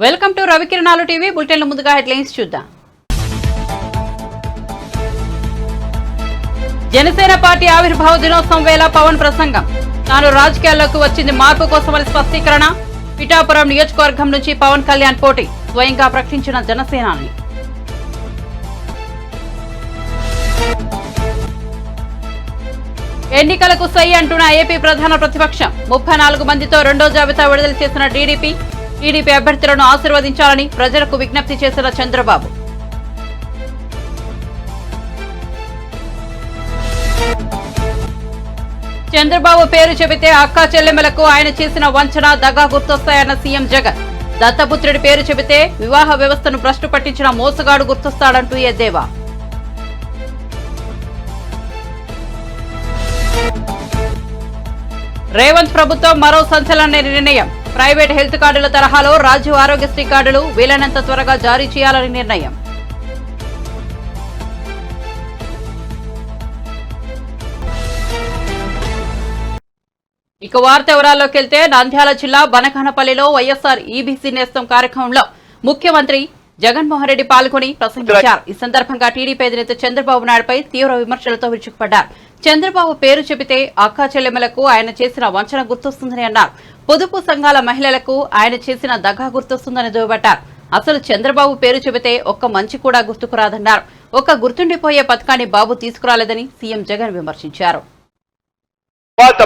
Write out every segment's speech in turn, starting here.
Welcome to రవికిరణాలు TV బులెటిన్ల ముందుగా headlines చూద్దాం. Janasena party ఆవిర్భావ దినోత్సవం వేళ పవన్ ప్రసంగం. తాను రాజకీయాల్లోకి వచ్చింది మార్పు కోసమని స్పష్టీకరణ. పిఠాపురం నియోజకవర్గం నుంచి పవన్ కళ్యాణ్ పోటీ స్వయంగా ప్రకటించిన జనసేనాని. ఎన్నికలకు సై అంటున్న ఏపీ ప్రధాన ప్రతిపక్షం. 34 మందితో రెండో జాబితా విడుదల చేసిన టీడీపీ అభ్యర్థులను ఆశీర్వదించాలని ప్రజలకు విజ్ఞప్తి చేసిన చంద్రబాబు. చంద్రబాబు పేరు చెబితే అక్కా చెల్లెమ్మలకు ఆయన చేసిన వంచన దగా గుర్తొస్తాయన్న సీఎం జగన్. దత్తపుత్రుడి పేరు చెబితే వివాహ వ్యవస్థను భ్రష్టు పట్టించిన మోసగాడు గుర్తొస్తాడంటూ ఎద్దేవా. రేవంత్ ప్రభుత్వం మరో సంచలన నిర్ణయం. ప్రైవేట్ హెల్త్ కార్డుల తరహాలో రాజీవ్ ఆరోగ్యశ్రీ కార్డులు వీలైనంత త్వరగా జారీ చేయాలని నిర్ణయం. ఇక వార్త వివరాల్లోకి వెళ్తే నంద్యాల జిల్లా బనకానపల్లిలో వైఎస్ఆర్ ఈబీసీ నేస్తం కార్యక్రమంలో ముఖ్యమంత్రి జగన్మోహన్ రెడ్డి పాల్గొని ప్రసంగించారు. ఈ సందర్భంగా టీడీపీ అధినేత చంద్రబాబు నాయుడుపై తీవ్ర విమర్శలతో విరుచుకుపడ్డారు. చంద్రబాబు పేరు చెబితే అక్కా చెల్లెమ్మలకు ఆయన చేసిన వంచన గుర్తొస్తుందని అన్నారు. పొదుపు సంఘాల మహిళలకు ఆయన చేసిన దగా గుర్తొస్తుందని దుయ్యబట్టారు. అసలు చంద్రబాబు పేరు చెబితే ఒక్క మంచి కూడా గుర్తుకురాదన్నారు. ఒక్క గుర్తుండిపోయే పథకాన్ని బాబు తీసుకురాలేదని సీఎం జగన్ విమర్శించారు.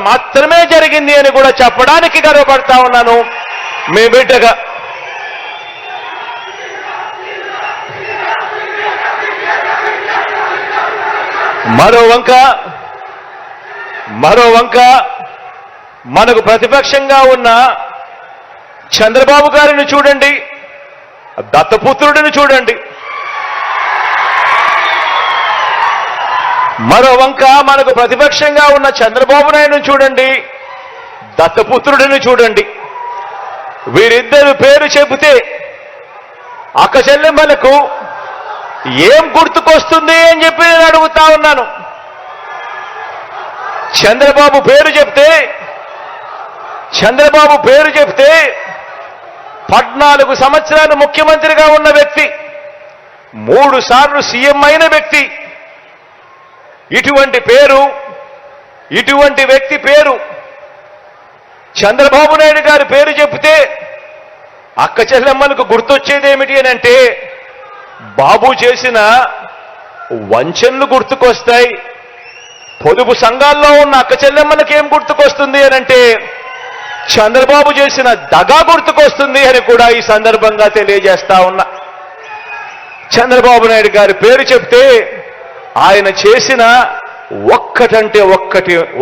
మాత్రమే జరిగింది అని కూడా చెప్పడానికి గర్వపడతా ఉన్నాను. మీ బిడ్డగా మరో వంక మనకు ప్రతిపక్షంగా ఉన్న చంద్రబాబు గారిని చూడండి, దత్తపుత్రుడిని చూడండి. మరో వంక మనకు ప్రతిపక్షంగా ఉన్న చంద్రబాబు నాయుడుని చూడండి, దత్తపుత్రుడిని చూడండి. వీరిద్దరు పేరు చెబితే అక్క చెల్లెమ్మలకు ఏం గుర్తుకొస్తుంది అని చెప్పి నేను అడుగుతా ఉన్నాను. చంద్రబాబు పేరు చెప్తే 14 సంవత్సరాలు ముఖ్యమంత్రిగా ఉన్న వ్యక్తి, 3 సార్లు సీఎం అయిన వ్యక్తి, ఇటువంటి వ్యక్తి పేరు చంద్రబాబు నాయుడు గారి పేరు చెబితే అక్క చెల్లెమ్మలకు గుర్తొచ్చేది ఏమిటి అని అంటే బాబు చేసిన వంచనలు గుర్తుకొస్తాయి. పొదుపు సంఘాల్లో ఉన్న అక్క చెల్లెమ్మలకు ఏం గుర్తుకొస్తుంది అని అంటే చంద్రబాబు చేసిన దగా గుర్తుకొస్తుంది అని కూడా ఈ సందర్భంగా తెలియజేస్తా ఉన్నా. చంద్రబాబు నాయుడు గారి పేరు చెప్తే ఆయన చేసిన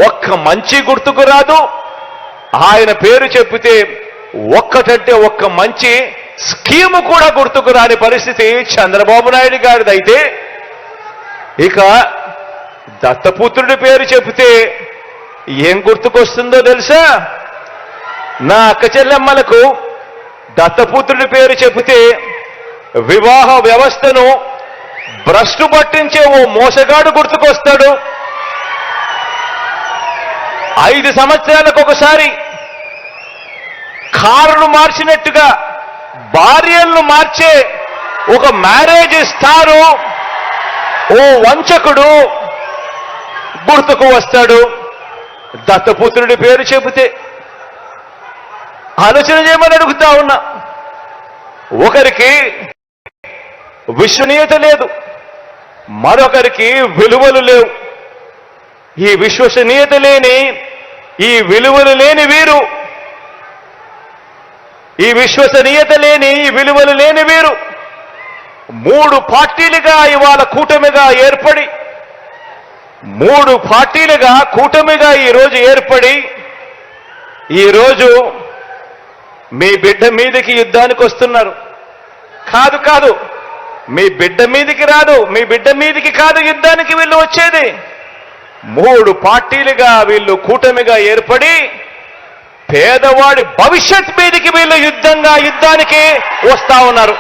ఒక్క మంచి గుర్తుకు రాదు. ఆయన పేరు చెప్తే ఒక్క మంచి స్కీము కూడా గుర్తుకు రాని పరిస్థితి చంద్రబాబు నాయుడు గారిదైతే, ఇక దత్తపుత్రుడి పేరు చెబితే ఏం గుర్తుకొస్తుందో తెలుసా? నా అక్క చెల్లెమ్మలకు దత్తపుత్రుడి పేరు చెబితే వివాహ వ్యవస్థను భ్రష్టు పట్టించే ఓ మోసగాడు గుర్తుకొస్తాడు. 5 సంవత్సరాలకు ఒకసారి కారును మార్చినట్టుగా భార్యలను మార్చే ఒక మ్యారేజ్ స్టారు ఓ వంచకుడు గుర్తుకు వస్తాడు. దత్తపుత్రుడి పేరు చెబితే ఆలోచన చేయమని అడుగుతా ఉన్నా. ఒకరికి విశ్వనీయత లేదు, మరొకరికి విలువలు లేవు. ఈ విశ్వసనీయత లేని, ఈ విలువలు లేని వీరు, ఈ విశ్వసనీయత లేని, ఈ విలువలు లేని వీరు 3 పార్టీలుగా ఇవాళ కూటమిగా ఏర్పడి 3 పార్టీలుగా కూటమిగా ఈరోజు ఏర్పడి ఈరోజు మీ బిడ్డ మీదకి యుద్ధానికి వస్తున్నారు. కాదు, మీ బిడ్డ మీదకి రాదు, మీ బిడ్డ మీదకి కాదు యుద్ధానికి వీళ్ళు వచ్చేది. 3 పార్టీలుగా వీళ్ళు కూటమిగా ఏర్పడి పేదవాడి భవిష్యత్ మీదకి వీళ్ళు యుద్ధానికి వస్తా ఉన్నారు.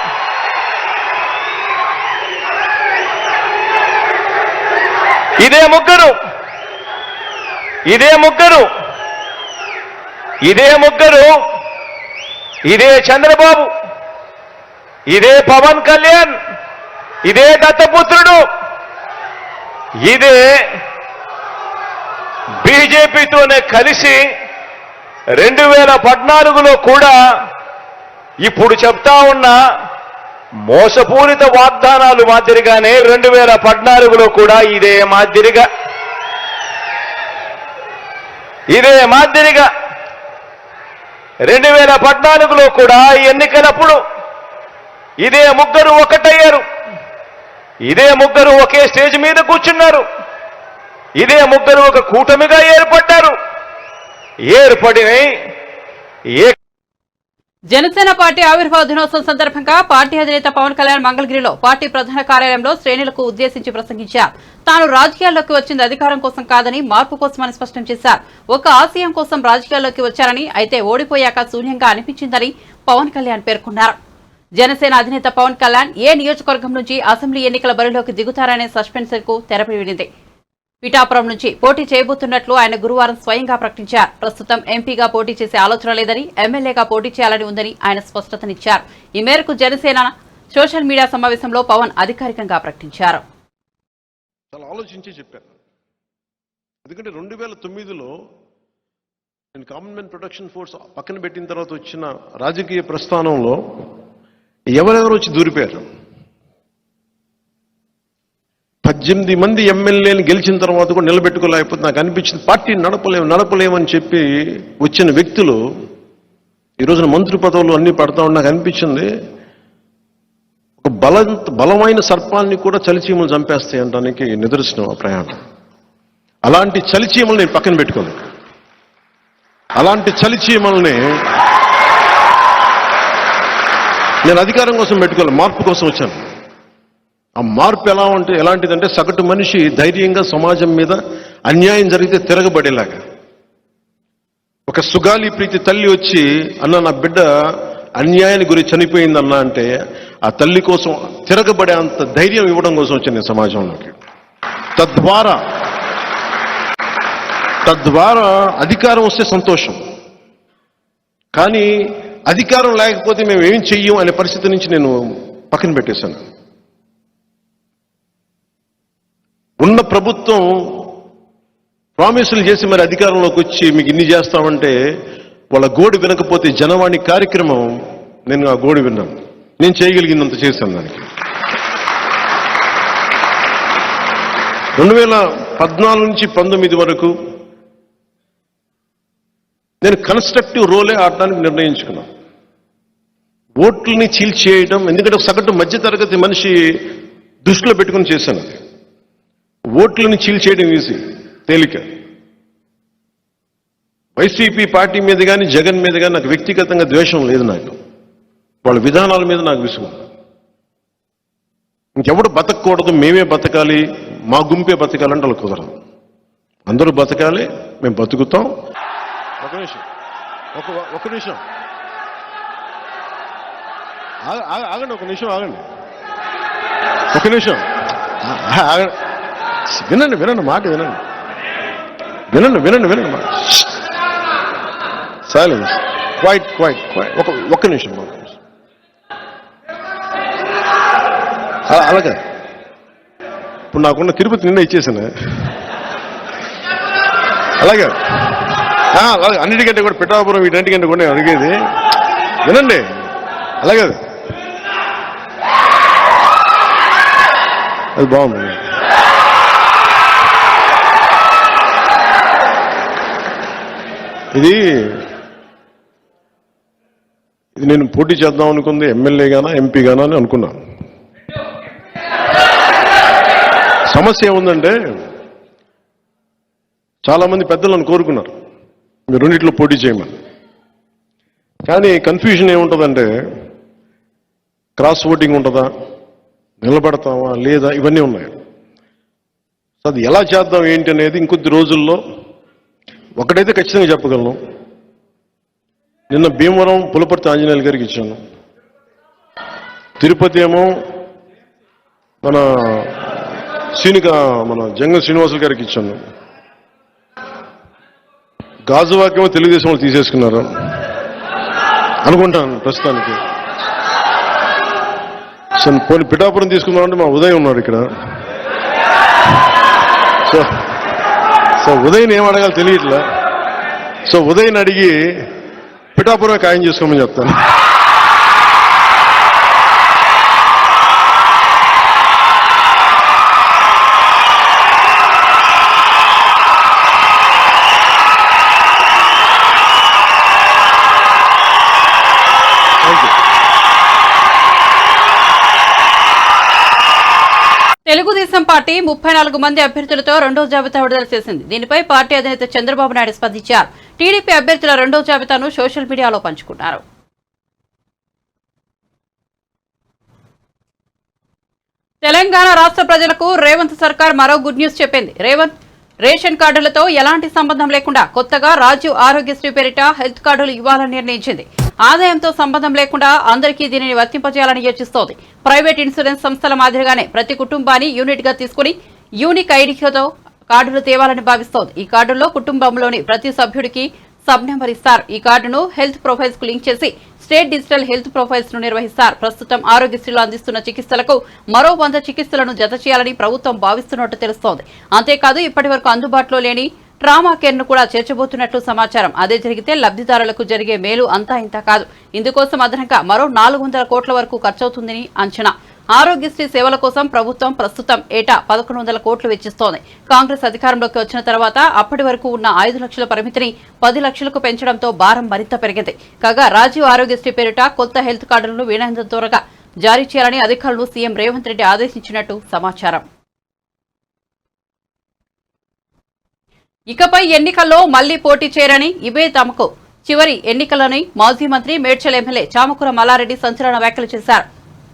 ఇదే ముగ్గురు ఇదే చంద్రబాబు, ఇదే పవన్ కళ్యాణ్, ఇదే దత్తపుత్రుడు, ఇదే బీజేపీతోనే కలిసి 2014లో కూడా ఇప్పుడు చెప్తా ఉన్న మోసపూరిత వాగ్దానాలు మాదిరిగానే 2014లో కూడా ఇదే మాదిరిగా 2014లో కూడా ఎన్నికలప్పుడు ఇదే ముగ్గురు ఒకటయ్యారు, ఇదే ముగ్గురు ఒకే స్టేజ్ మీద కూర్చున్నారు, ఇదే ముగ్గురు ఒక కూటమిగా ఏర్పడ్డారు. జనసేన పార్టీ ఆవిర్భావ దినోత్సవం సందర్భంగా పార్టీ అధినేత పవన్ కళ్యాణ్ మంగళగిరిలో పార్టీ ప్రధాన కార్యాలయంలో శ్రేణులకు ఉద్దేశించి ప్రసంగించారు. తాను రాజకీయాల్లోకి వచ్చింది అధికారం కోసం కాదని, మార్పు కోసమని స్పష్టం చేశారు. ఒక ఆశయం కోసం రాజకీయాల్లోకి వచ్చారని, అయితే ఓడిపోయాక శూన్యంగా అనిపించిందని పవన్ కళ్యాణ్ పేర్కొన్నారు. జనసేన అధినేత పవన్ కళ్యాణ్ ఏ నియోజకవర్గం నుంచి అసెంబ్లీ ఎన్నికల బరిలోకి దిగుతారనే సస్పెన్స్ కు తెరపడింది. పిఠాపురం నుంచి పోటీ చేయబోతున్నట్లు ఆయన గురువారం స్వయంగా ప్రకటించారు. ప్రస్తుతం ఎంపీగా పోటీ చేసే ఆలోచన లేదని, ఎమ్మెల్యేగా పోటీ చేయాలని ఉందని ఆయన స్పష్టతనిచ్చారు. ఈ మేరకు జనసేన సోషల్ మీడియా సమావేశంలో పవన్ అధికారికంగా ప్రకటించారు. చాలా ఆలోచించి చెప్పాను. ఎందుకంటే 2009లో నేను కామన్వెల్త్ ప్రొటెక్షన్ ఫోర్స్ పక్కన పెట్టిన తర్వాత వచ్చిన రాజకీయ ప్రస్థానంలో ఎవరెవరు వచ్చి దూరిపోయారు. 18 మంది ఎమ్మెల్యేలు గెలిచిన తర్వాత కూడా నిలబెట్టుకోలేకపోతే నాకు అనిపించింది పార్టీ నడపలేమని చెప్పి వచ్చిన వ్యక్తులు ఈ రోజున మంత్రి పదవులు అన్ని పడతా ఉన్నా నాకు అనిపించింది ఒక బలమైన సర్పాన్ని కూడా చలిచీమలు చంపేస్తాయి అనడానికి నిదర్శనం ఆ ప్రయాణం. అలాంటి చలిచీమలు నేను పక్కన పెట్టుకోలేదు. అలాంటి చలిచీమల్ని నేను అధికారం కోసం పెట్టుకోలేదు, మార్పు కోసం వచ్చాను. ఆ మార్పు ఎలాంటిదంటే సగటు మనిషి ధైర్యంగా సమాజం మీద అన్యాయం జరిగితే తిరగబడేలాగా. ఒక సుగాలి ప్రీతి తల్లి వచ్చి అన్న నా బిడ్డ అన్యాయానికి గురి చనిపోయిందన్నా అంటే ఆ తల్లి కోసం తిరగబడే అంత ధైర్యం ఇవ్వడం కోసం వచ్చింది సమాజంలోకి. తద్వారా అధికారం వస్తే సంతోషం, కానీ అధికారం లేకపోతే మేము ఏం చెయ్యం అనే పరిస్థితి నుంచి నేను పక్కన పెట్టేశాను. ఉన్న ప్రభుత్వం ప్రామిసులు చేసి మరి అధికారంలోకి వచ్చి మీకు ఇన్ని చేస్తామంటే వాళ్ళ గోడు వినకపోతే జనవాణి కార్యక్రమం నేను ఆ గోడు విన్నాను. నేను చేయగలిగినంత చేశాను. దానికి 2014 నుంచి 19 వరకు నేను కన్స్ట్రక్టివ్ రోలే ఆడడానికి నిర్ణయించుకున్నాను. ఓట్లని చీల్చేయడం, ఎందుకంటే సగటు మధ్యతరగతి మనిషి దృష్టిలో పెట్టుకుని చేశాను. ఓట్లను చీల్చేయడం ఈజీ, తేలిక. వైసీపీ పార్టీ మీద కానీ జగన్ మీద కానీ నాకు వ్యక్తిగతంగా ద్వేషం లేదు. నాకు వాళ్ళ విధానాల మీద నాకు విసుగు. ఇంకెవడు బతకూడదు, మేమే బతకాలి, మా గుంపే బతకాలంటే వాళ్ళు కుదరదు. అందరూ బతకాలి, మేము బతుకుతాం. ఒక నిమిషం ఆగండి, ఒక నిమిషం ఆగండి. వినండి మాట వినండి మాట. Silence, quiet. ఒక్క నిమిషం. అలాగే ఇప్పుడు నాకున్న తిరుపతి నిన్న ఇచ్చేసాను. అలాగే అన్నిటికంటే కూడా పిఠాపురం వీటన్నిటికంటే కూడా అడిగేది వినండి. అలాగే అది బాగుంది. ఇది నేను పోటీ చేద్దాం అనుకుంది ఎమ్మెల్యేగానా ఎంపీగానా అని అనుకున్నాను. సమస్య ఏముందంటే చాలా మంది పెద్దలను కోరుకున్నారు మీరు రెండిట్లో పోటీ చేయమని. కానీ కన్ఫ్యూజన్ ఏముంటుందంటే క్రాస్ ఓటింగ్ ఉంటుందా, నిలబడతామా లేదా, ఇవన్నీ ఉన్నాయి. సో అది ఎలా చేద్దాం ఏంటి అనేది ఇంకొద్ది రోజుల్లో ఒకటైతే ఖచ్చితంగా చెప్పగలను. నిన్న భీమవరం పులపర్తి ఆంజనేయులు గారికి ఇచ్చాను. తిరుపతి ఏమో మన జంగం శ్రీనివాసులు గారికి ఇచ్చాను. గాజువాకేమో తెలుగుదేశం వాళ్ళు తీసేసుకున్నారు అనుకుంటాను ప్రస్తుతానికి. పోనీ పిఠాపురం తీసుకుందామంటే మా ఉదయ్ ఉన్నాడు ఇక్కడ. సో ఉదయ్ని ఏం అడగాలి తెలియట్లా. సో ఉదయ్ని అడిగి పిఠాపురం ఖాయం చేసుకోమని చెప్తాను. తెలుగుదేశం పార్టీ 34 మంది అభ్యర్థులతో రెండో జాబితా విడుదల చేసింది. దీనిపై పార్టీ అధినేత చంద్రబాబు నాయుడు స్పందించారు. టీడీపీ అభ్యర్థుల రెండో జాబితాను సోషల్ మీడియాలో పంచుకున్నారు. తెలంగాణ రాష్ట్ర ప్రజలకు రేవంత్ సర్కార్ మరో గుడ్ న్యూస్ చెప్పింది. రేవంత్ రేషన్ కార్డులతో ఎలాంటి సంబంధం లేకుండా కొత్తగా రాజీవ్ ఆరోగ్యశ్రీ పేరిట హెల్త్ కార్డులు ఇవ్వాలని నిర్ణయించింది. ఆదాయంతో సంబంధం లేకుండా అందరికీ దీనిని వర్తింపజేయాలని యోచిస్తోంది. ప్రైవేట్ ఇన్సూరెన్స్ సంస్థల మాదిరిగానే ప్రతి కుటుంబాన్ని యూనిట్ గా తీసుకుని యూనిక్ ఐడితో కార్డులు తేవాలని భావిస్తోంది. ఈ కార్డుల్లో కుటుంబంలోని ప్రతి సభ్యుడికి సబ్ నెంబర్ ఇస్తారు. ఈ కార్డును హెల్త్ ప్రొఫైల్స్ కు లింక్ చేసి స్టేట్ డిజిటల్ హెల్త్ ప్రొఫైల్స్ ను నిర్వహిస్తారు. ప్రస్తుతం ఆరోగ్యశ్రీలో అందిస్తున్న చికిత్సలకు మరో 100 చికిత్సలను జత చేయాలని ప్రభుత్వం భావిస్తున్నట్టు తెలుస్తోంది. అంతేకాదు ఇప్పటి వరకు అందుబాటులో లేని ట్రామా కేర్ ను కూడా చేర్చబోతున్నట్లు సమాచారం. అదే జరిగితే లబ్ధిదారులకు జరిగే మేలు అంతా ఇంత కాదు. ఇందుకోసం అదనంగా మరో 400 కోట్ల వరకు ఖర్చవుతుందని అంచనా. ఆరోగ్యశ్రీ సేవల కోసం ప్రభుత్వం ప్రస్తుతం ఏటా 1100 కోట్లు వెచ్చిస్తోంది. కాంగ్రెస్ అధికారంలోకి వచ్చిన తర్వాత అప్పటి వరకు ఉన్న 5 లక్షల పరిమితిని 10 లక్షలకు పెంచడంతో భారం మరింత పెరిగింది. కాగా రాజీవ్ ఆరోగ్యశ్రీ పేరిట కొత్త హెల్త్ కార్డులను వీలైనంత త్వరగా జారీ చేయాలని అధికారులను సీఎం రేవంత్ రెడ్డి ఆదేశించినట్టు సమాచారం. ఇకపై ఎన్నికల్లో మళ్లీ పోటీ చేయరని, ఇవే తమకు చివరి ఎన్నికలని మాజీ మంత్రి మేడ్చల్ ఎమ్మెల్యే చామకూర మల్లారెడ్డి సంచలన వ్యాఖ్యలు చేశారు.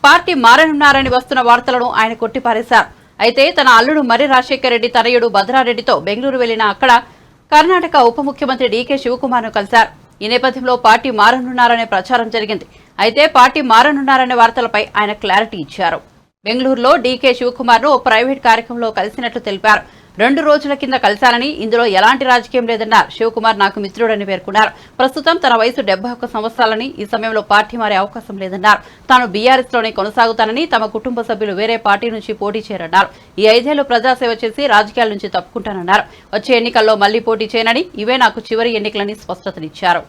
పార్టీ మారనున్నారని వస్తున్న వార్తలను ఆయన కొట్టిపారేశారు. అయితే తన అల్లుడు మర్రి రాజశేఖర్ రెడ్డి తనయుడు భద్రారెడ్డితో బెంగళూరు వెళ్లిన అక్కడ కర్ణాటక ఉప ముఖ్యమంత్రి డీకే శివకుమార్ ను కలిశారు. ఈ నేపథ్యంలో పార్టీ మారనున్నారనే ప్రచారం జరిగింది. అయితే పార్టీ మారనున్నారనే వార్తలపై ఆయన క్లారిటీ ఇచ్చారు. బెంగళూరులో డీకే శివకుమార్ ను ఓ ప్రైవేట్ కార్యక్రమంలో కలిసినట్లు తెలిపారు. 2 రోజుల కింద కలిశానని, ఇందులో ఎలాంటి రాజకీయం లేదన్నారు. శివకుమార్ నాకు మిత్రుడని పేర్కొన్నారు. ప్రస్తుతం తన వయసు 71 సంవత్సరాలని, ఈ సమయంలో పార్టీ మారే అవకాశం లేదన్నారు. తాను బీఆర్ఎస్ లోనే కొనసాగుతానని, తమ కుటుంబ సభ్యులు వేరే పార్టీ నుంచి పోటీ చేయరన్నారు. ఈ 5 ఏళ్లు ప్రజాసేవ చేసి రాజకీయాల నుంచి తప్పుకుంటానన్నారు. వచ్చే ఎన్నికల్లో మళ్లీ పోటీ చేయనని, ఇవే నాకు చివరి ఎన్నికలని స్పష్టతనిచ్చారు.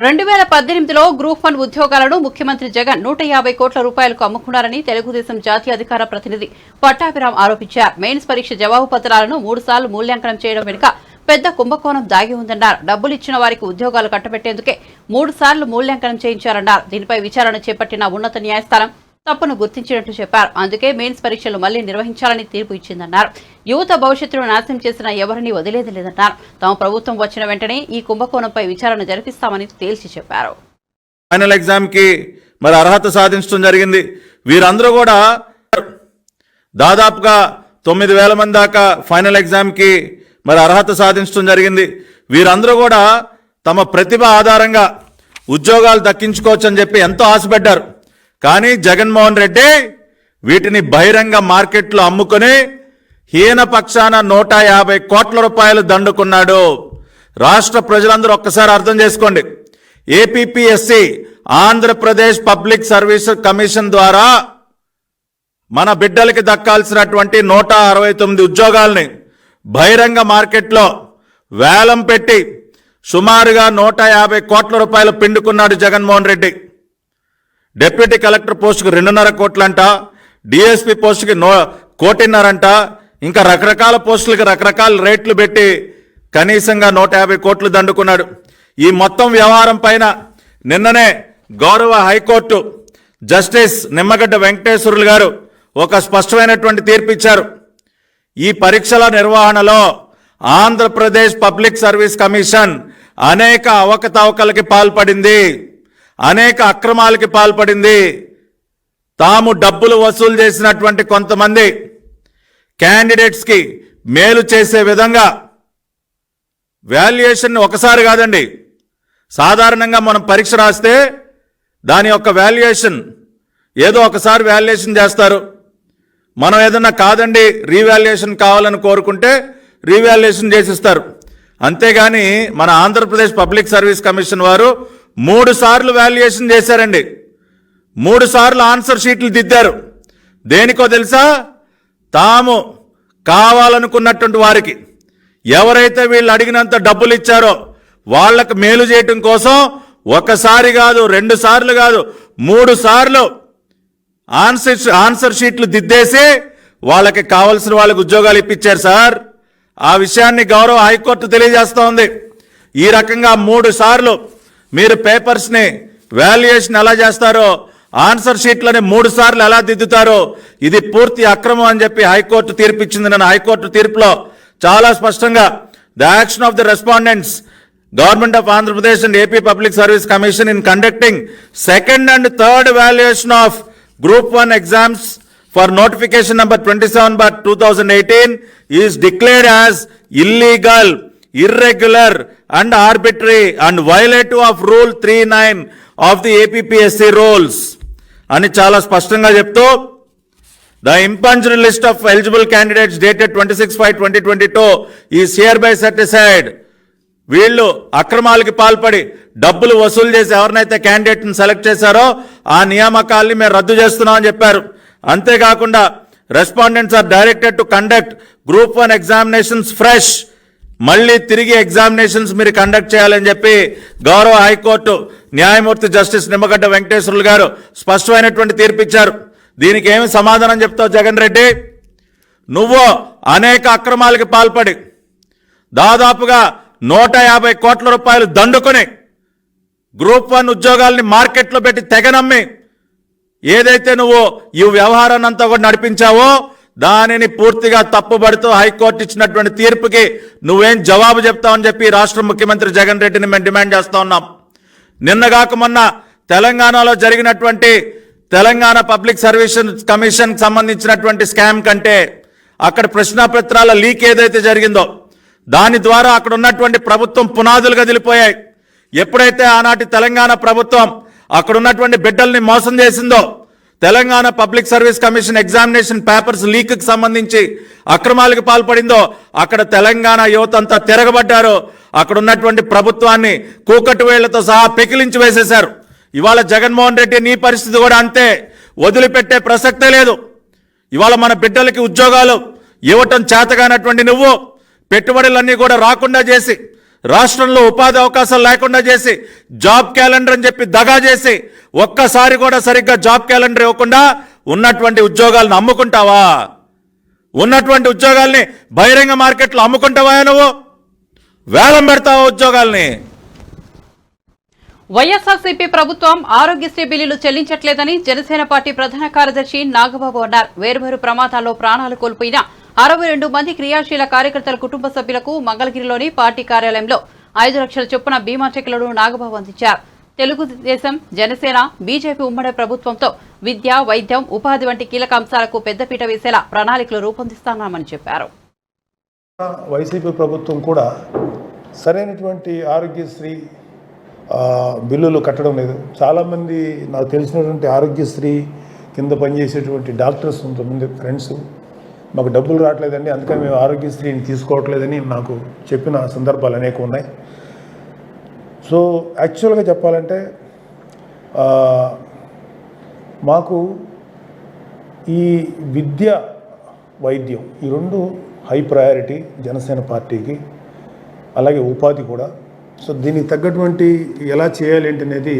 2018లో గ్రూప్ 1 ఉద్యోగాలను ముఖ్యమంత్రి జగన్ 150 కోట్ల రూపాయలకు అమ్ముకున్నారని తెలుగుదేశం జాతీయ అధికార ప్రతినిధి పట్టాభిరామ్ ఆరోపించారు. మెయిన్స్ పరీక్ష జవాబు పత్రాలను 3 సార్లు మూల్యాంకనం చేయడం వెనుక పెద్ద కుంభకోణం దాగి ఉందన్నారు. డబ్బులు ఇచ్చిన వారికి ఉద్యోగాలు కట్టబెట్టేందుకే 3 సార్లు మూల్యాంకనం చేయించారన్నారు. దీనిపై విచారణ చేపట్టిన ఉన్నత న్యాయస్థానం తప్పును గుర్తించినట్లు చెప్పారు. అందుకే మెయిన్స్ పరీక్షలు మళ్లీ నిర్వహించాలని తీర్పు ఇచ్చిందన్నారు. యువత భవిష్యత్తును నాశనం చేసిన ఎవరిని వదిలేది లేదన్నారు. తమ ప్రభుత్వం వచ్చిన వెంటనే ఈ కుంభకోణంపై విచారణ జరిపిస్తామని తేల్చి చెప్పారు. ఫైనల్ ఎగ్జామ్ కి మరి అర్హత సాధించడం జరిగింది. వీరందరూ కూడా దాదాపుగా 9,000 మంది దాకా ఫైనల్ ఎగ్జామ్ కి మరి అర్హత సాధించడం జరిగింది. వీరందరూ కూడా తమ ప్రతిభ ఆధారంగా ఉద్యోగాలు దక్కించుకోవచ్చని చెప్పి ఎంతో ఆశపడ్డారు. కానీ జగన్మోహన్ రెడ్డి వీటిని బహిరంగ మార్కెట్లో అమ్ముకొని హీన పక్షాన 150 కోట్ల రూపాయలు దండుకున్నాడు. రాష్ట్ర ప్రజలందరూ ఒక్కసారి అర్థం చేసుకోండి. APPSC Andhra Pradesh public service commission ద్వారా మన బిడ్డలకి దక్కాల్సినటువంటి 169 ఉద్యోగాల్ని బహిరంగ మార్కెట్లో వేలం పెట్టి సుమారుగా 150 కోట్ల రూపాయలు పిండుకున్నాడు జగన్మోహన్ రెడ్డి. డిప్యూటీ కలెక్టర్ పోస్టుకు 2.5 కోట్లంట, డిఎస్పీ పోస్టుకి 1.5 కోట్లంట, ఇంకా రకరకాల పోస్టులకు రకరకాల రేట్లు పెట్టి కనీసంగా 150 కోట్లు దండుకున్నాడు. ఈ మొత్తం వ్యవహారం పైన నిన్ననే గౌరవ హైకోర్టు జస్టిస్ నిమ్మగడ్డ వెంకటేశ్వర్లు గారు ఒక స్పష్టమైనటువంటి తీర్పు ఇచ్చారు. ఈ పరీక్షల నిర్వహణలో ఆంధ్రప్రదేశ్ పబ్లిక్ సర్వీస్ కమిషన్ అనేక అవకతవకలకి పాల్పడింది, అనేక అక్రమాలకి పాల్పడింది. తాము డబ్బులు వసూలు చేసినటువంటి కొంతమంది క్యాండిడేట్స్ కి మేలు చేసే విధంగా వాల్యుయేషన్ ఒకసారి కాదండి, సాధారణంగా మనం పరీక్ష రాస్తే దాని యొక్క వాల్యుయేషన్ ఏదో ఒకసారి వాల్యుయేషన్ చేస్తారు. మనం ఏదన్నా కాదండి రీవాల్యుయేషన్ కావాలని కోరుకుంటే రీవాల్యుయేషన్ చేసిస్తారు. అంతేగాని మన ఆంధ్రప్రదేశ్ పబ్లిక్ సర్వీస్ కమిషన్ వారు 3 సార్లు వాల్యుయేషన్ చేశారండి. 3 సార్లు ఆన్సర్ షీట్లు దిద్దారు. దేనికో తెలుసా? తాము కావాలనుకున్నటువంటి వారికి ఎవరైతే వీళ్ళు అడిగినంత డబ్బులు ఇచ్చారో వాళ్ళకు మేలు చేయటం కోసం ఒకసారి కాదు, 2 సార్లు కాదు, 3 సార్లు ఆన్సర్ షీట్లు దిద్దేసి వాళ్ళకి కావలసిన వాళ్ళకి ఉద్యోగాలు ఇప్పించారు సార్. ఆ విషయాన్ని గౌరవ హైకోర్టు తెలియజేస్తోంది. ఈ రకంగా 3 సార్లు మీరు పేపర్స్ని వాల్యుయేషన్ ఎలా చేస్తారో, ఆన్సర్ షీట్లని 3 సార్లు ఎలా దిద్దుతారో ఇది పూర్తి అక్రమం అని చెప్పి హైకోర్టు తీర్పిచ్చింది. నేను హైకోర్టు తీర్పులో చాలా స్పష్టంగా the action of the respondents government of Andhra Pradesh and AP public service commission in conducting 2nd and 3rd valuation of Group 1 exams for notification number 27/2018 is declared as illegal, irregular and arbitrary and violative of Rule 39 of the APPSC rules అని చాలా స్పష్టంగా చెప్తూ the impunged list of eligible candidates dated 26/5/2022 is hereby set aside. వీళ్ళు అక్రమాలకి పాల్పడి డబ్బులు వసూలు చేసి ఎవరినైతే క్యాండిడేట్ని సెలెక్ట్ చేశారో ఆ నియామకాల్ని మేము రద్దు చేస్తున్నామని చెప్పారు. అంతేకాకుండా respondents are directed to conduct Group 1 examinations fresh. మళ్ళీ తిరిగి ఎగ్జామినేషన్స్ మీరు కండక్ట్ చేయాలని చెప్పి గౌరవ హైకోర్టు న్యాయమూర్తి జస్టిస్ నిమ్మగడ్డ వెంకటేశ్వర్లు గారు స్పష్టమైనటువంటి తీర్పిచ్చారు. దీనికి ఏమి సమాధానం చెప్తావు జగన్ రెడ్డి? నువ్వు అనేక అక్రమాలకి పాల్పడి దాదాపుగా 150 కోట్ల రూపాయలు దండుకొని Group 1 ఉద్యోగాల్ని మార్కెట్లో పెట్టి తెగనమ్మి ఏదైతే నువ్వు ఈ వ్యవహారాన్ని అంతా కూడా నడిపించావో దానిని పూర్తిగా తప్పుబడుతూ హైకోర్టు ఇచ్చినటువంటి తీర్పుకి నువ్వేం జవాబు చెప్తావని చెప్పి రాష్ట్ర ముఖ్యమంత్రి జగన్ రెడ్డిని మేము డిమాండ్ చేస్తా ఉన్నాం. నిన్నగాక మొన్న తెలంగాణలో జరిగినటువంటి తెలంగాణ పబ్లిక్ సర్వీస్ కమిషన్ సంబంధించినటువంటి స్కామ్ కంటే అక్కడ ప్రశ్నాపత్రాల లీక్ ఏదైతే జరిగిందో దాని ద్వారా అక్కడ ఉన్నటువంటి ప్రభుత్వం పునాదులు కదిలిపోయాయి. ఎప్పుడైతే ఆనాటి తెలంగాణ ప్రభుత్వం అక్కడ ఉన్నటువంటి బిడ్డల్ని మోసం చేసిందో, Telangana public service commission examination papers లీక్కి సంబంధించి అక్రమాలకు పాల్పడిందో అక్కడ తెలంగాణ యువత అంతా తిరగబడ్డారు. అక్కడ ఉన్నటువంటి ప్రభుత్వాన్ని కూకటి వేళ్లతో సహా పెకిలించి వేసేశారు. ఇవాళ జగన్మోహన్ రెడ్డి నీ పరిస్థితి కూడా అంతే, వదిలిపెట్టే ప్రసక్తే లేదు. ఇవాళ మన బిడ్డలకి ఉద్యోగాలు ఇవ్వటం చేతగానటువంటి నువ్వు పెట్టుబడులన్నీ కూడా రాకుండా చేసి, రాష్ట్రంలో ఉపాధి అవకాశాలు లేకుండా చేసి, జాబ్ క్యాలెండర్ అని చెప్పి దగా చేసి ఒక్కసారి కూడా సరిగ్గా జాబ్ క్యాలెండర్ ఇవ్వకుండా ఉన్నటువంటి ఉద్యోగాలను అమ్ముకుంటావా? ఉన్నటువంటి ఉద్యోగాల్ని బహిరంగ మార్కెట్లో అమ్ముకుంటావా? నువ్వు వేలం పెడతావా ఉద్యోగాల్ని? వైఎస్ఆర్సీపీ ప్రభుత్వం ఆరోగ్యశ్రీ బిల్లులు చెల్లించట్లేదని జనసేన పార్టీ ప్రధాన కార్యదర్శి నాగబాబు అన్నారు. వేర్వేరు ప్రమాదాల్లో ప్రాణాలు కోల్పోయిన 62 మంది క్రియాశీల కార్యకర్తల కుటుంబ సభ్యులకు మంగళగిరిలోని పార్టీ కార్యాలయంలో 5 లక్షల చొప్పున బీమా చెక్కులను నాగబాబు అందించారు. తెలుగుదేశం, జనసేన, బీజేపీ ఉమ్మడి ప్రభుత్వంతో విద్య, వైద్యం, ఉపాధి వంటి కీలక అంశాలకు పెద్దపీట వేసేలా ప్రణాళికలు రూపొందిస్తున్నామని చెప్పారు. వైసీపీ ప్రభుత్వం కూడా సరైనటువంటి ఆరోగ్యశ్రీ బిల్లులు కట్టడం లేదు. చాలామంది నాకు తెలిసినటువంటి ఆరోగ్యశ్రీ కింద పనిచేసేటువంటి డాక్టర్స్ కొంతమంది ఫ్రెండ్స్ మాకు డబ్బులు రావట్లేదండి, అందుకని మేము ఆరోగ్యశ్రీని తీసుకోవట్లేదని నాకు చెప్పిన సందర్భాలు అనేక ఉన్నాయి. సో యాక్చువల్గా చెప్పాలంటే మాకు ఈ విద్య, వైద్యం ఈ రెండు హై ప్రయారిటీ జనసేన పార్టీకి, అలాగే ఉపాధి కూడా. సో దీనికి తగ్గటువంటి ఎలా చేయాలి ఏంటనేది,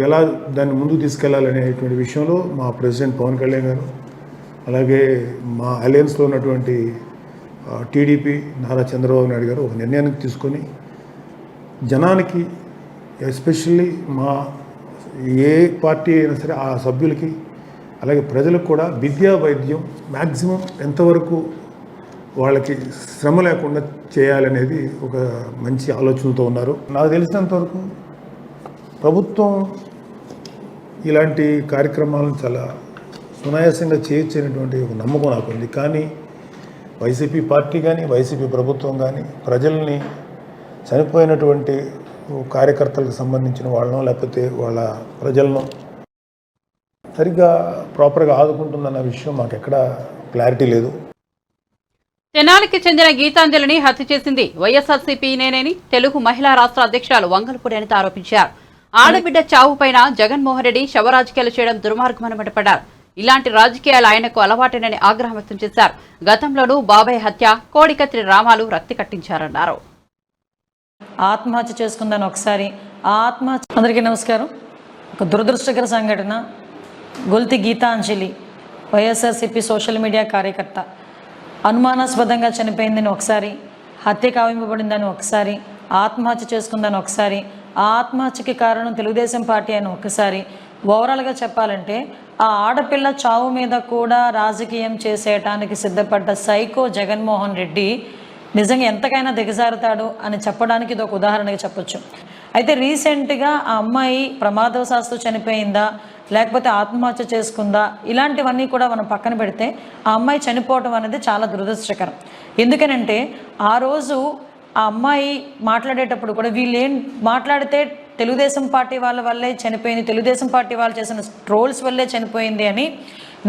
ఎలా దాన్ని ముందుకు తీసుకెళ్లాలనేటువంటి విషయంలో మా ప్రెసిడెంట్ పవన్ కళ్యాణ్ గారు, అలాగే మా అలయన్స్లో ఉన్నటువంటి టీడీపీ నారా చంద్రబాబు నాయుడు గారు ఒక నిర్ణయానికి తీసుకొని జనానికి, ఎస్పెషల్లీ మా ఏ పార్టీ అయినా సరే ఆ సభ్యులకి అలాగే ప్రజలకు కూడా విద్యా, వైద్యం మ్యాక్సిమం ఎంతవరకు వాళ్ళకి శ్రమ లేకుండా చేయాలనేది ఒక మంచి ఆలోచనతో ఉన్నారు. నాకు తెలిసినంతవరకు ప్రభుత్వం ఇలాంటి కార్యక్రమాలను చాలా సునాయాసంగా చేయొచ్చనేటువంటి ఒక నమ్మకం నాకు ఉంది. కానీ వైసీపీ పార్టీ కానీ, వైసీపీ ప్రభుత్వం కానీ ప్రజల్ని చనిపోయినటువంటి కార్యకర్తలకు సంబంధించిన వాళ్ళను, లేకపోతే వాళ్ళ ప్రజలను సరిగ్గా ప్రాపర్గా ఆదుకుంటుందన్న విషయం మాకు ఎక్కడా క్లారిటీ లేదు. తెనాలికి చెందిన గీతాంజలిని హత్య చేసింది వైఎస్ఆర్సీపీ నేనని తెలుగు మహిళా రాష్ట్ర అధ్యక్షురాలు వంగలపూడి అనిత ఆరోపించారు. ఆడబిడ్డ చావుపైన జగన్మోహన్ రెడ్డి శవరాజకీయాలు చేయడం దుర్మార్గమని మండిపడ్డారు. ఇలాంటి రాజకీయాలు ఆయనకు అలవాటేనని ఆగ్రహం వ్యక్తం చేశారు. గతంలోనూ బాబాయ్ హత్య, కోడికత్తి రామాలు రక్తి కట్టించారన్నారు. ఆత్మహత్య చేసుకుందని ఒకసారి అందరికీ నమస్కారం. ఒక దురదృష్టకర సంఘటన. గొల్తి గీతాంజలి వైఎస్ఆర్సీపీ సోషల్ మీడియా కార్యకర్త అనుమానాస్పదంగా చనిపోయిందని ఒకసారి, హత్య కావింపబడిందని ఒకసారి, ఆత్మహత్య చేసుకుందని ఒకసారి, ఆ ఆత్మహత్యకి కారణం తెలుగుదేశం పార్టీ అని ఒకసారి. ఓవరాల్గా చెప్పాలంటే ఆ ఆడపిల్ల చావు మీద కూడా రాజకీయం చేసేయటానికి సిద్ధపడ్డ సైకో జగన్మోహన్ రెడ్డి నిజంగా ఎంతకైనా దిగజారుతాడు అని చెప్పడానికి ఇది ఒక ఉదాహరణగా చెప్పొచ్చు. అయితే రీసెంట్గా ఆ అమ్మాయి ప్రమాదవశాత్తు చనిపోయిందా లేకపోతే ఆత్మహత్య చేసుకుందా ఇలాంటివన్నీ కూడా మనం పక్కన పెడితే ఆ అమ్మాయి చనిపోవటం అనేది చాలా దురదృష్టకరం. ఎందుకనంటే ఆ రోజు ఆ అమ్మాయి మాట్లాడేటప్పుడు కూడా వీళ్ళేం మాట్లాడితే తెలుగుదేశం పార్టీ వాళ్ళ వల్లే చనిపోయింది, తెలుగుదేశం పార్టీ వాళ్ళు చేసిన ట్రోల్స్ వల్లే చనిపోయింది అని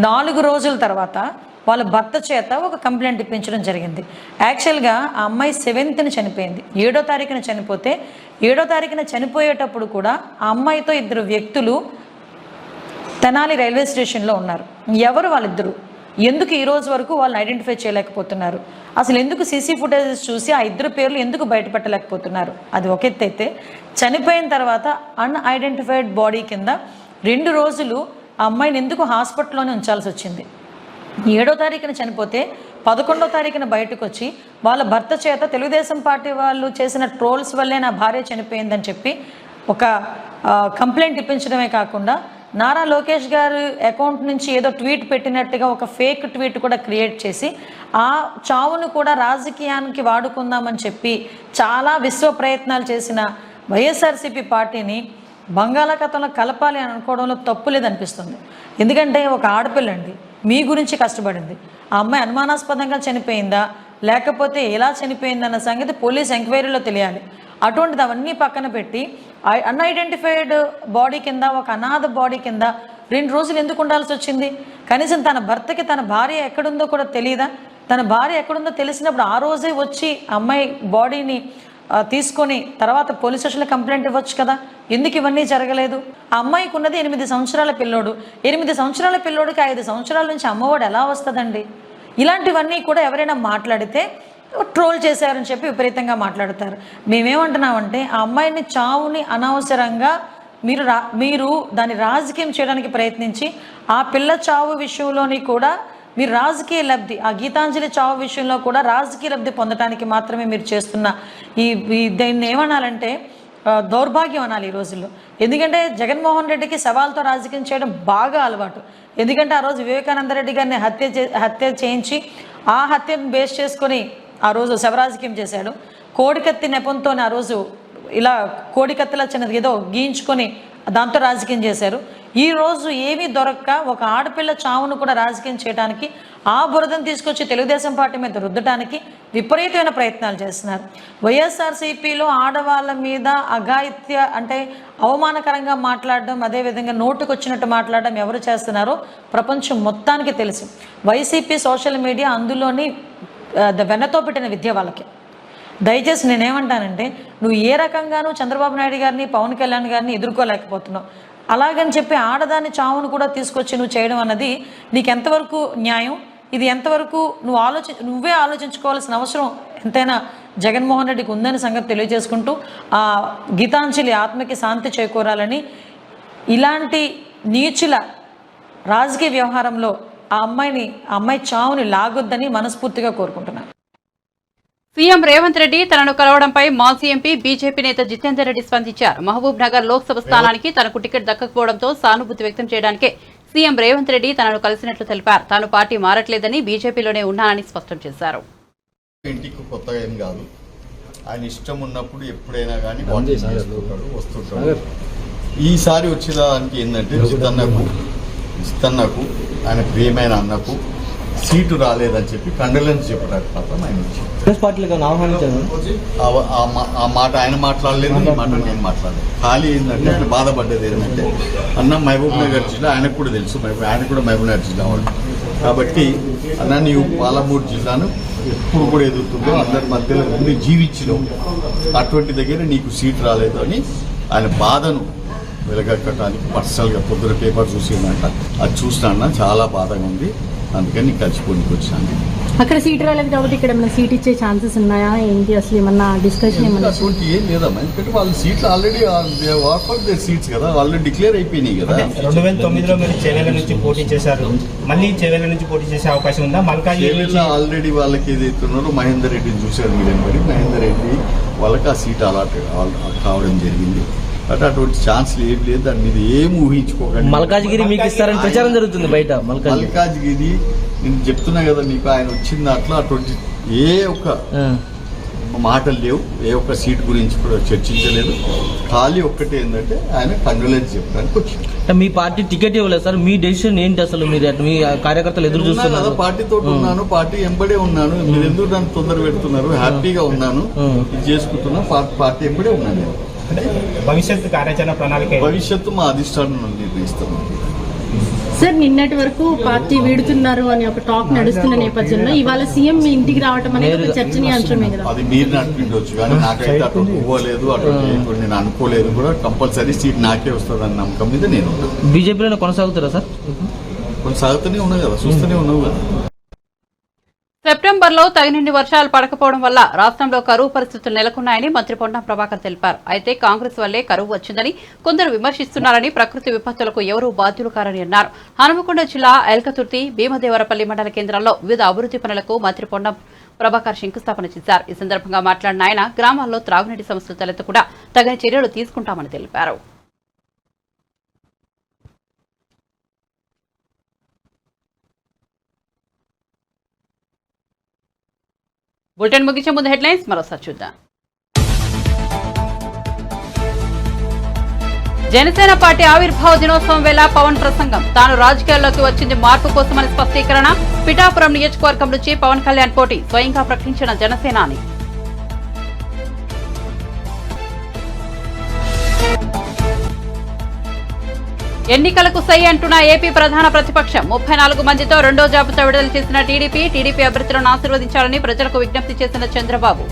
4 రోజుల తర్వాత వాళ్ళ భర్త చేత ఒక కంప్లైంట్ ఇప్పించడం జరిగింది. యాక్చువల్గా ఆ అమ్మాయి 7th చనిపోయింది. 7వ తారీఖున చనిపోతే 7వ తారీఖున చనిపోయేటప్పుడు కూడా ఆ అమ్మాయితో 2 వ్యక్తులు తెనాలి రైల్వే స్టేషన్లో ఉన్నారు. ఎవరు వాళ్ళిద్దరు? ఎందుకు ఈ రోజు వరకు వాళ్ళని ఐడెంటిఫై చేయలేకపోతున్నారు? అసలు ఎందుకు సీసీ ఫుటేజెస్ చూసి ఆ 2 పేర్లు ఎందుకు బయటపెట్టలేకపోతున్నారు? అది ఒక ఎత్తు అయితే, చనిపోయిన తర్వాత అన్ఐడెంటిఫైడ్ బాడీ కింద 2 రోజులు ఆ అమ్మాయిని ఎందుకు హాస్పిటల్లోనే ఉంచాల్సి వచ్చింది? 7వ తారీఖున చనిపోతే 11వ తారీఖున బయటకు వచ్చి వాళ్ళ భర్త చేత తెలుగుదేశం పార్టీ వాళ్ళు చేసిన ట్రోల్స్ వల్లే నా భార్య చనిపోయిందని చెప్పి ఒక కంప్లైంట్ ఇప్పించడమే కాకుండా నారా లోకేష్ గారు అకౌంట్ నుంచి ఏదో ట్వీట్ పెట్టినట్టుగా ఒక ఫేక్ ట్వీట్ కూడా క్రియేట్ చేసి ఆ చావును కూడా రాజకీయానికి వాడుకుందామని చెప్పి చాలా విశ్వ ప్రయత్నాలు చేసిన వైఎస్ఆర్సీపీ పార్టీని బంగాళాఖాతంలో కలపాలి అని అనుకోవడంలో తప్పు లేదనిపిస్తుంది. ఎందుకంటే ఒక ఆడపిల్లండి మీ గురించి కష్టపడింది. ఆ అమ్మాయి అనుమానాస్పదంగా చనిపోయిందా లేకపోతే ఎలా చనిపోయిందన్న సంగతి పోలీస్ ఎంక్వైరీలో తెలియాలి. అటువంటిది అవన్నీ పక్కన పెట్టి అన్ఐడెంటిఫైడ్ బాడీ కింద, ఒక అనాథ బాడీ కింద 2 రోజులు ఎందుకు ఉండాల్సి వచ్చింది? కనీసం తన భర్తకి తన భార్య ఎక్కడుందో కూడా తెలియదా? తన భార్య ఎక్కడుందో తెలిసినప్పుడు ఆ రోజే వచ్చి అమ్మాయి బాడీని తీసుకొని తర్వాత పోలీస్ స్టేషన్లో కంప్లైంట్ ఇవ్వచ్చు కదా. ఎందుకు ఇవన్నీ జరగలేదు? ఆ అమ్మాయికి ఉన్నది 8 సంవత్సరాల పిల్లోడు. 8 సంవత్సరాల పిల్లోడికి 5 సంవత్సరాల నుంచి అమ్మఒడి ఎలా వస్తుందండి? ఇలాంటివన్నీ కూడా ఎవరైనా మాట్లాడితే ట్రోల్ చేశారని చెప్పి విపరీతంగా మాట్లాడతారు. మేమేమంటున్నామంటే ఆ అమ్మాయిని చావుని అనవసరంగా మీరు దాన్ని రాజకీయం చేయడానికి ప్రయత్నించి ఆ పిల్ల చావు విషయంలోని కూడా మీరు రాజకీయ లబ్ధి, ఆ గీతాంజలి చావు విషయంలో కూడా రాజకీయ లబ్ధి పొందడానికి మాత్రమే మీరు చేస్తున్న దీన్ని ఏమనాలంటే దౌర్భాగ్యం అనాలి ఈ రోజుల్లో. ఎందుకంటే జగన్మోహన్ రెడ్డికి సవాల్తో రాజకీయం చేయడం బాగా అలవాటు. ఎందుకంటే ఆ రోజు వివేకానంద రెడ్డి గారిని హత్య చేయించి ఆ హత్యను బేస్ చేసుకొని ఆ రోజు శవరాజకీయం చేశాడు. కోడికత్తి నెపంతో ఆ రోజు ఇలా కోడికత్తిలా చిన్నది ఏదో గీయించుకొని దాంతో రాజకీయం చేశారు. ఈరోజు ఏమీ దొరక్క ఒక ఆడపిల్ల చావును కూడా రాజకీయం చేయడానికి ఆ బురదను తీసుకొచ్చి తెలుగుదేశం పార్టీ మీద రుద్దడానికి విపరీతమైన ప్రయత్నాలు చేస్తున్నారు. వైఎస్ఆర్సీపీలో ఆడవాళ్ళ మీద అఘాయిత్య అంటే అవమానకరంగా మాట్లాడడం, అదేవిధంగా నోటుకు వచ్చినట్టు మాట్లాడడం ఎవరు చేస్తున్నారో ప్రపంచం మొత్తానికి తెలుసు. వైసీపీ సోషల్ మీడియా అందులోని వెన్నతో పెట్టిన విద్య వాళ్ళకి. దయచేసి నేనేమంటానంటే నువ్వు ఏ రకంగానూ చంద్రబాబు నాయుడు గారిని, పవన్ కళ్యాణ్ గారిని ఎదుర్కోలేకపోతున్నావు. అలాగని చెప్పి ఆడదాని చావును కూడా తీసుకొచ్చి నువ్వు చేయడం అన్నది నీకు ఎంతవరకు న్యాయం? ఇది ఎంతవరకు నువ్వే ఆలోచించుకోవాల్సిన అవసరం ఎంతైనా జగన్మోహన్ రెడ్డికి ఉందని సంగతి తెలియజేసుకుంటూ ఆ గీతాంజలి ఆత్మకి శాంతి చేకూరాలని, ఇలాంటి నీచుల రాజకీయ వ్యవహారంలో ఆ అమ్మాయి చావుని లాగొద్దని మనస్ఫూర్తిగా కోరుకుంటున్నాను. సీఎం రేవంత్ రెడ్డి తనను కలవడంపై మాజీ ఎంపీ బీజేపీ నేత జితేందర్ రెడ్డి స్పందించారు. మహబూబ్ నగర్ లోక్సభ స్థానానికి తనకు టికెట్ దక్కకపోవడంతో సానుభూతి వ్యక్తం చేయడానికే సీఎం రేవంత్ రెడ్డి తనను కలిసినట్లు తెలిపారు. తాను పార్టీ మారట్లేదని బీజేపీలోనే ఉన్నానని స్పష్టం చేశారు. ఇంటికి కొత్తగా ఏం కాదు, ఆయన ఇష్టం ఉన్నప్పుడు ఎప్పుడైనా కానీ వస్తుంటాడు. ఈసారి వచ్చేదానికి ఏంటంటే జితన్నకు ఆయన ప్రియమైన అన్నకు సీటు రాలేదని చెప్పి కండోలెన్స్ చెప్పడానికి మాత్రం ఆయన వచ్చారు. ఆ మాట ఆయన మాట్లాడలేదు, ఈ మాట నేను మాట్లాడలేదు. ఖాళీ ఏంటంటే ఆయన బాధపడ్డది ఏంటంటే అన్న మహబూబ్ నగర్ జిల్లా ఆయనకు కూడా తెలుసు, ఆయన కూడా మహబూబ్ నగర్ జిల్లా వాళ్ళు కాబట్టి అన్న నీవు పాలమూరు జిల్లాను ఎప్పుడు కూడా ఎదుగుతుందో అందరి మధ్యలో ఉండి జీవించినావు, అటువంటి దగ్గర నీకు సీట్ రాలేదు అని ఆయన బాధను వెలగక్కడానికి పర్సనల్గా పొద్దున పేపర్ చూసిందంట. అది చూసినా చాలా బాధగా ఉంది, అందుకని కలిసిపోనికి వచ్చాను. అక్కడ సీట్ రాలేదు కాబట్టి ఇక్కడ ఏమైనా సీట్ ఇచ్చే ఛాన్సెస్ ఉన్నాయా ఏంటి, అసలు ఏమన్నా డిస్కషన్ ఏమన్నా? అటువంటి ఏం లేదమ్మా, ఎందుకంటే వాళ్ళ సీట్లు ఆల్రెడీ ఆఫర్ దేర్ సీట్స్ కదా, ఆల్రెడీ డిక్లేర్ అయిపోయినాయి కదా. 2009లో మీరు చెవెల నుంచి పోటీ చేశారు, మళ్ళీ చెవెల నుంచి పోటీ చేసే అవకాశం ఉందా? చెవెల ఆల్రెడీ వాళ్ళకి ఏదైతున్నారో మహేందర్ రెడ్డిని చూశారు మీరు, మరి మహేందర్ రెడ్డి వాళ్ళకి ఆ సీట్ అలాట్ కావడం జరిగింది. బట్ అటువంటి ఛాన్స్ ఏం లేదు, దాని మీద ఏం ఊహించుకోకండి. మల్కాజ్గిరి మీకు ఇస్తారని ప్రచారం జరుగుతుంది బయట. మల్కాజ్గిరి నేను చెప్తున్నా కదా మీకు, ఆయన వచ్చిన దాంట్లో అటువంటి ఏ ఒక్క మాటలు లేవు, ఏ ఒక్క సీట్ గురించి కూడా చర్చించలేదు. ఖాళీ ఒక్కటే ఏంటంటే ఆయన కంగ్రాచులేట్ చెప్పడానికి వచ్చింది. మీ పార్టీ టికెట్ ఇవ్వలేదు సార్, మీ డెసిషన్ ఏంటి అసలు? మీరు మీ కార్యకర్తలు ఎదురు చూస్తున్నారు కదా, పార్టీతో ఉన్నాను, పార్టీ ఎంబడే ఉన్నాను. మీరు ఎందుకు నన్ను తొందర పెడుతున్నారు? హ్యాపీగా ఉన్నాను, ఇది చేసుకుంటున్నా, పార్టీ ఎంబడే ఉన్నాను. భవిష్యత్తు కార్యాచరణ ప్రణాళిక భవిష్యత్తు మా అధిష్టానం నిర్ణయిస్తాం. సార్ నిన్నటి వరకు పార్టీ వీడుతున్నారు అని ఒక టాక్ నడుస్తున్న నేపథ్యంలో ఇవాళ సీఎం మీ ఇంటికి రావడం అనేది ఒక చర్చనీయాంశమే కదా. అది మీరు నడిపించవచ్చు కానీ నాకైతే అటు ఇవ్వలేదు, అటు నేను అనుకోలేదు కూడా. కంపల్సరీ సీట్ నాకే వస్తుందని నమ్మకం మీద నేను. బీజేపీలో కొనసాగుతారా సార్? కొనసాగుతూనే ఉన్నాయి కదా, చూస్తూనే ఉన్నావు కదా. సెప్టెంబర్లో తగినన్ని వర్షాలు పడకపోవడం వల్ల రాష్ట్రంలో కరువు పరిస్థితులు నెలకొన్నాయని మంత్రి పొన్నం ప్రభాకర్ తెలిపారు. అయితే కాంగ్రెస్ వల్లే కరువు వచ్చిందని కొందరు విమర్శిస్తున్నారని, ప్రకృతి విపత్తులకు ఎవరూ బాధ్యులు కారని అన్నారు. హనుమకొండ జిల్లా ఎల్కతుర్తి, భీమదేవరపల్లి మండల కేంద్రాల్లో వివిధ అభివృద్ధి పనులకు మంత్రి పొన్నం ప్రభాకర్ శంకుస్థాపన చేశారు. ఈ సందర్భంగా మాట్లాడిన ఆయన గ్రామాల్లో త్రాగునీటి సమస్యలు తలెత్తకుండా తగిన చర్యలు తీసుకుంటామని తెలిపారు. బులెటిన్ ముగించే ముందు హెడ్లైన్స్ మరోసారి చూద్దాం. జనసేన పార్టీ ఆవిర్భావ దినోత్సవం వేళ పవన్ ప్రసంగం. తాను రాజకీయాల్లోకి వచ్చింది మార్పు కోసమని స్పష్టీకరణ. పిఠాపురం నియోజకవర్గం నుంచి పవన్ కళ్యాణ్ పోటీ స్వయంగా ప్రకటించిన జనసేనాని. ఎన్నికలకు సై అంటున్న ఏపీ ప్రధాన ప్రతిపక్షం. 34 మందితో రెండో జాబితా విడుదల చేసిన టీడీపీ అభ్యర్థులను ఆశీర్వదించాలని ప్రజలకు విజ్ఞప్తి చేసిన చంద్రబాబు.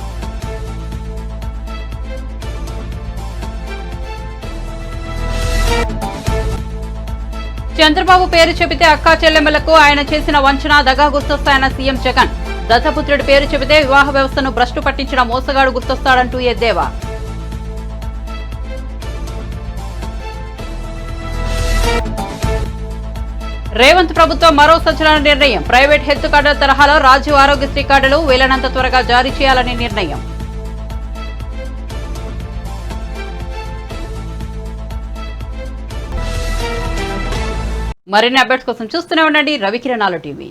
చంద్రబాబు పేరు చెబితే అక్కా చెల్లెమ్మలకు ఆయన చేసిన వంచన, దగా గుర్తొస్తాయన్న సీఎం జగన్. దత్తపుత్రుడి పేరు చెబితే వివాహ వ్యవస్థను భ్రష్టు పట్టించిన మోసగాడు గుర్తొస్తాడంటూ ఎద్దేవా. రేవంత్ ప్రభుత్వం మరో సంచలన నిర్ణయం. ప్రైవేట్ హెల్త్ కార్డుల తరహాలో రాజీవ్ ఆరోగ్యశ్రీ కార్డులు వీలైనంత త్వరగా జారీ చేయాలని నిర్ణయం. మరిన్ని అప్డేట్స్ కోసం చూస్తూనే ఉండండి రవికిరణాలు టీవీ.